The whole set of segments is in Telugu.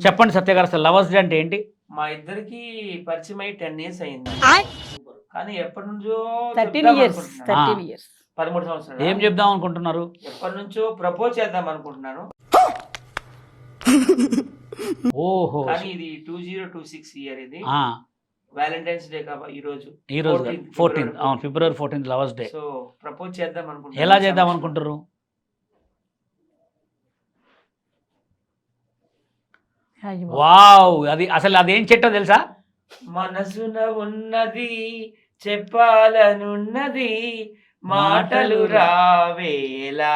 చెప్పండి సత్య గారు, అసలు లవర్స్ డే అంటే ఏంటి? మా ఇద్దరికి పరిచయం అయ్యి 10 ఇయర్స్ అయింది. కానీ ఎప్పటి నుంచో 13 ఇయర్స్ అనుకుంటున్నాను. 13 ఇయర్స్ 13 సంవత్సరాలు. ఏం చెప్దాం అనుకుంటున్నారు? ఎప్పటి నుంచో ప్రపోజ్ చేద్దాం అనుకుంటున్నాను. ఓహో, కానీ ఇది 2026 ఇయర్ ఇది. ఆ, వ్యాలంటైన్స్ డే కాబట్టి ఈ రోజు ఈ రోజు 14th, అవును, ఫిబ్రవరి 14th lovers day. So propose చేద్దాం అనుకుంటున్నాను. ఎలా చేద్దాం అనుకుంటారు? వావ్, అది అసలు అదేం చెట్టో తెలుసా? మనసున ఉన్నది చెప్పాలనున్నది మాటలు రావేలా.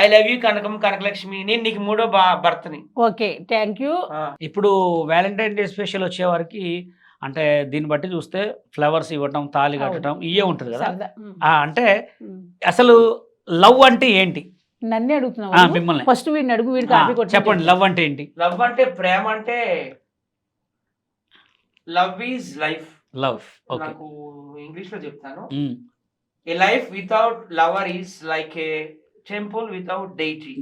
I love you Kanakalakshmi. నేను నీకు మూడో భర్తని. Okay, thank you. ఇప్పుడు వ్యాలంటైన్ డే స్పెషల్ వచ్చే వారికి అంటే దీన్ని బట్టి చూస్తే ఫ్లవర్స్ ఇవ్వటం, తాళి కట్టడం ఇవే ఉంటుంది కదా. అంటే అసలు లవ్ అంటే ఏంటి? నన్నే అడుగుతున్నావు మిమ్మల్ని. ఫస్ట్ వీడిని అడుగు, వీడి కాపీ కొట్టి చెప్పండి, లవ్ అంటే ఏంటి? లవ్ అంటే ప్రేమ అంటే love is life. Love, okay. నాకు ఇంగ్లీష్ లో చెప్తాను. A life without lover is like a temple without deity.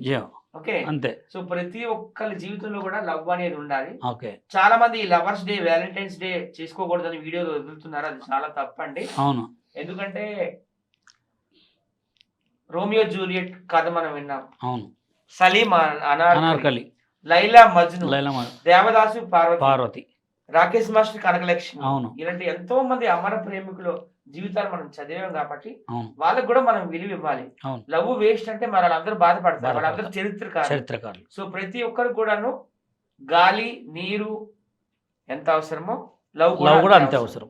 Okay, అంతే. సో ప్రతి ఒక్కరి జీవితంలో కూడా లవ్ అనేది ఉండాలి. ఓకే. చాలా మంది లవర్స్ డే, వ్యాలంటైన్స్ డే చేసుకోకూడదని వీడియోలు వదులుతున్నారు. అది చాలా తప్పండి. అవును. ఎందుకంటే రోమియో జూలియట్ కథ మనం విన్నాం. అవును. సలీం అనార్కలి, లైలా మజ్ను, దేవదాసు పార్వతి, రాకేష్ మాస్టర్ కనకలక్ష్మి. అవును. ఇలాంటి ఎంతో మంది అమర ప్రేమికులు జీవితాలు మనం చదివాం కాబట్టి అవును, వాళ్ళకి కూడా మనం విలువ ఇవ్వాలి. అవును. లవ్ వేస్ట్ అంటే మరి వాళ్ళందరూ బాధపడతారు, వాళ్ళందరూ చరిత్రకారులు. సో ప్రతి ఒక్కరు కూడాను గాలి, నీరు ఎంత అవసరమో లవ్ కూడా అంతే అవసరం.